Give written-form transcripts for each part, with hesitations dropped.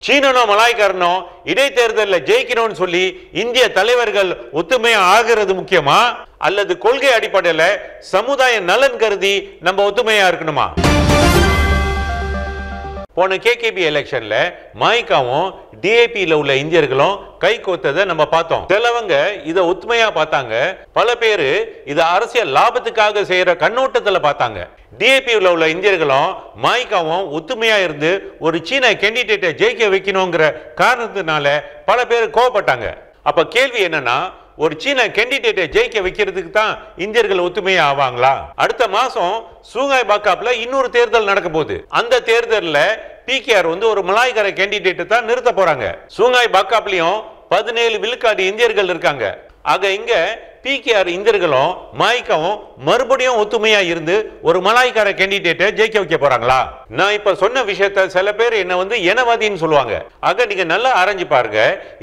சீனனோ மலாய்க்காரனோ இடைத்தேர்தலில் ஜெயிக்கணும்னு சொல்லி இந்திய தலைவர்கள் ஒத்துமையா ஆகிறது முக்கியமா அல்லது கொள்கை அடிப்படையில் சமுதாய நலன் கருதி நம்ம ஒத்துமையா இருக்கணுமா? போன கேகேபி எலெக்ஷன்ல மாய்காவும் டிஏபியில் உள்ள இந்தியர்களும் கை கோத்ததை நம்ம பார்த்தோம். சிலவங்க இதை ஒத்துமையா பார்த்தாங்க, பல பேரு இதை அரசியல் லாபத்துக்காக செய்யற கண்ணோட்டத்துல பார்த்தாங்க. டிஏபியில் உள்ள இந்தியர்களும் மாய்காவும் ஒத்துமையா இருந்து ஒரு சீன கேண்டிடேட்டை ஜெயிக்க வைக்கணுங்கிற காரணத்தினால பல பேர் கோவப்பட்டாங்க. அப்ப கேள்வி என்னன்னா, ஒரு சீன கேண்டிடேட்டை ஜெயிக்க வைக்கிறதுக்கு தான் இந்தியர்கள் ஒத்துமையா ஆவாங்களா? அடுத்த மாசம் சூங்காய் பாக்காப்ல இன்னொரு தேர்தல் நடக்க போகுது. அந்த தேர்தலில் பிகேஆர் ஒரு மலாய்க்கார கேண்டிடேட் தான் நிறுத்த போறாங்க. சூங்காய் பாக்காப்லயும் 17 விழுக்காடு இந்தியர்கள் இருக்காங்க. ஆக இங்க பிகேஆர் இந்தியர்களும் மாய்காவும் மறுபடியும் ஒத்துமையா இருந்து ஒரு மலாய்க்கார கேண்டிடேட்டை ஜெயிக்க வைக்க போறாங்களா? நான் இப்ப சொன்ன விஷயத்த சில பேர் என்ன இனவாதின்னு சொல்லுவாங்க. ஆக நீங்க நல்லா ஆராய்ஞ்சு பாருங்க,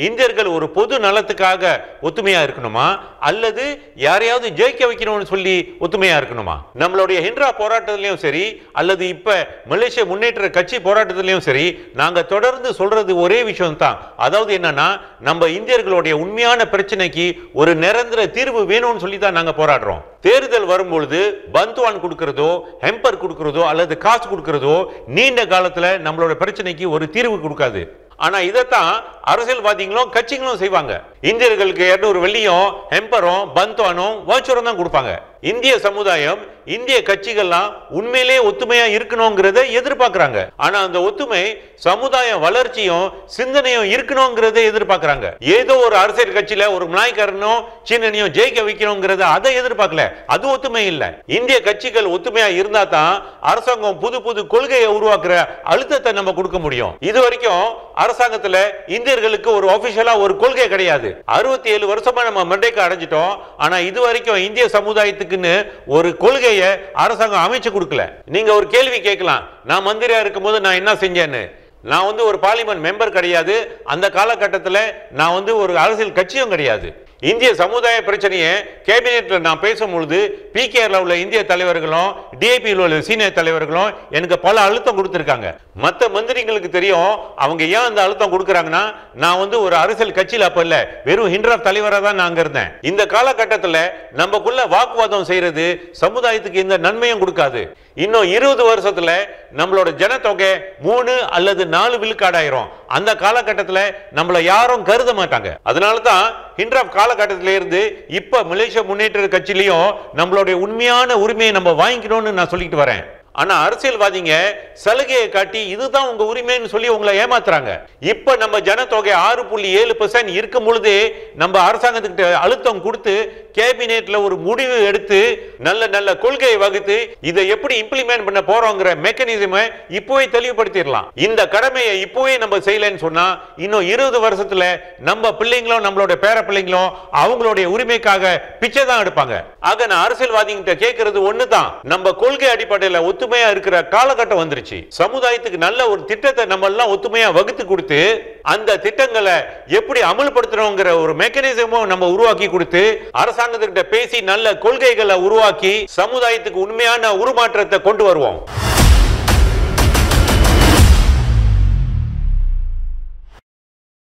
இந்தியர்கள் ஒரு பொது நலத்துக்காக ஒத்துமையா இருக்கணுமா அல்லது யாரையாவது ஜெயிக்க வைக்கணும்னு சொல்லி ஒத்துமையா இருக்கணுமா? நம்மளுடைய ஹிண்ட்ரா போராட்டத்திலையும் சரி அல்லது இப்ப மலேசிய முன்னேற்ற கட்சி போராட்டத்திலையும் சரி நாங்க தொடர்ந்து சொல்றது ஒரே விஷயம் தான். அதாவது என்னன்னா, நம்ம இந்தியர்களுடைய உண்மையான பிரச்சனைக்கு ஒரு நிரந்தர தீர்வு வேணும்னு சொல்லி தான் நாங்க போராடுறோம். தேர்தல் வரும்பொழுது பந்துவான் கொடுக்கிறதோ ஹெம்பர் கொடுக்கிறதோ அல்லது காசு கொடுக்கிறதோ நீண்ட காலத்துல நம்மளோட பிரச்சனைக்கு ஒரு தீர்வு கொடுக்காது. ஆனா இதைத்தான் அரசியல்வாதிகளும் கட்சிகளும் செய்வாங்க. இந்தியர்களுக்கு 200 வெள்ளியும் ஹெம்பரும் பந்துவானும் வவுச்சரும் தான் கொடுப்பாங்க. இந்திய சமுதாயம் இந்திய கட்சிகள்லாம் உண்மையிலே ஒத்துமையா இருக்கணும்ங்கிறத எதிர்பார்க்கிறாங்க. ஆனா அந்த ஒத்துமை சமுதாய வளர்ச்சியும் சிந்தனையும் இருக்கணும்ங்கிறத எதிர்பார்க்கிறாங்க. ஏதோ ஒரு அரசியல் கட்சியில ஒரு மலாய்க்காரனும் சீனனையும் ஜெயிக்க வைக்கணும்ங்கிறத அதை எதிர்பார்க்கல. அது ஒத்துமை இல்ல. இந்திய கட்சிகள் ஒத்துமையா இருந்தா தான் அரசாங்கம் புது புது கொள்கையை உருவாக்குற அழுத்தத்தை நம்ம கொடுக்க முடியும். இது வரைக்கும் அரசாங்கத்துல இந்தியர்களுக்கு ஒரு ஆபீஷியலா ஒரு கொள்கை கிடையாது. 67 வருஷமா நம்ம மண்டைக்கு அடைஞ்சிட்டோம். ஆனா இது வரைக்கும் இந்திய சமுதாயத்துக்குன்னு ஒரு கொள்கையை அரசாங்கம் அமைச்சு கொடுக்கல. நீங்க ஒரு கேள்வி கேட்கலாம், நான் மந்திரியா இருக்கும்போது நான் என்ன செஞ்சேன்னு. நான் ஒரு பார்லிமெண்ட் மெம்பர் கிடையாது. அந்த காலகட்டத்தில் நான் ஒரு அரசியல் கட்சியும் கிடையாது. இந்திய சமுதாய பிரச்சனையை கேபினெட்ல நான் பேசும்பொழுது பிகேஆர்ல உள்ள இந்திய தலைவர்களும் டிஏபியில் உள்ள சீனியர் தலைவர்களும் எனக்கு பல அழுத்தம் கொடுத்திருக்காங்க. மற்ற மந்திரிகளுக்கு தெரியும் அவங்க ஏன் அந்த அழுத்தம் கொடுக்கறாங்கன்னா, நான் ஒரு அரசியல் கட்சியில் அப்ப இல்ல, வெறும் ஹிண்ட்ரா தலைவரா தான் நான் இருந்தேன். இந்த காலகட்டத்தில் நமக்குள்ள வாக்குவாதம் செய்யறது சமுதாயத்துக்கு இந்த நன்மையும் கொடுக்காது. இன்னும் 20 வருஷத்துல நம்மளோட ஜனத்தொகை 3 அல்லது 4 விழுக்காடாயிரும். அந்த காலகட்டத்தில் நம்மள யாரும் கருத மாட்டாங்க. அதனால தான் ஹிண்ட்ரா காலகட்டத்தில இருந்து இப்ப மலேசிய முன்னேற்ற கட்சியிலையும் நம்மளுடைய உண்மையான உரிமையை நம்ம வாங்கிக்கணும்னு நான் சொல்லிட்டு வரேன். ஆனா அரசியல்வாதிங்க சலுகையை காட்டி இதுதான் உங்க உரிமைன்னு சொல்லி உங்களை ஏமாத்துறாங்க. இப்ப நம்ம ஜனத்தொகை 6.7% இருக்கும் பொழுது நம்ம அரசாங்கத்துக்கு அழுத்தம் கொடுத்து கேபினெட்ல ஒரு முடிவு எடுத்து நல்ல நல்ல கொள்கையை வகுத்து இதை எப்படி இம்ப்ளிமெண்ட் பண்ண போறோங்கிற மெக்கானிசமை இப்போவே தெளிவுபடுத்திடலாம். இந்த கடமையை இப்போவே நம்ம செய்யலன்னு சொன்னா இன்னும் 20 வருஷத்துல நம்ம பிள்ளைங்களும் நம்மளோட பேர பிள்ளைங்களும் அவங்களுடைய உரிமைக்காக பிச்சை தான் எடுப்பாங்க. ஆக நான் அரசியல்வாதிகிட்ட கேட்கறது ஒண்ணுதான், நம்ம கொள்கை அடிப்படையில் ஒத்துமையா இருக்கிற காலகட்டம் வந்துருச்சு. சமுதாயத்துக்கு நல்ல ஒரு திட்டத்தை நம்ம எல்லாம் ஒத்துமையா வகுத்து கொடுத்து அந்த திட்டங்களை எப்படி அமல்படுத்தணுங்கிற ஒரு மெக்கானிசமும் நம்ம உருவாக்கி கொடுத்து அரசாங்கத்திட்ட பேசி நல்ல கொள்கைகளை உருவாக்கி சமுதாயத்துக்கு உண்மையான உருமாற்றத்தை கொண்டு வருவோம்.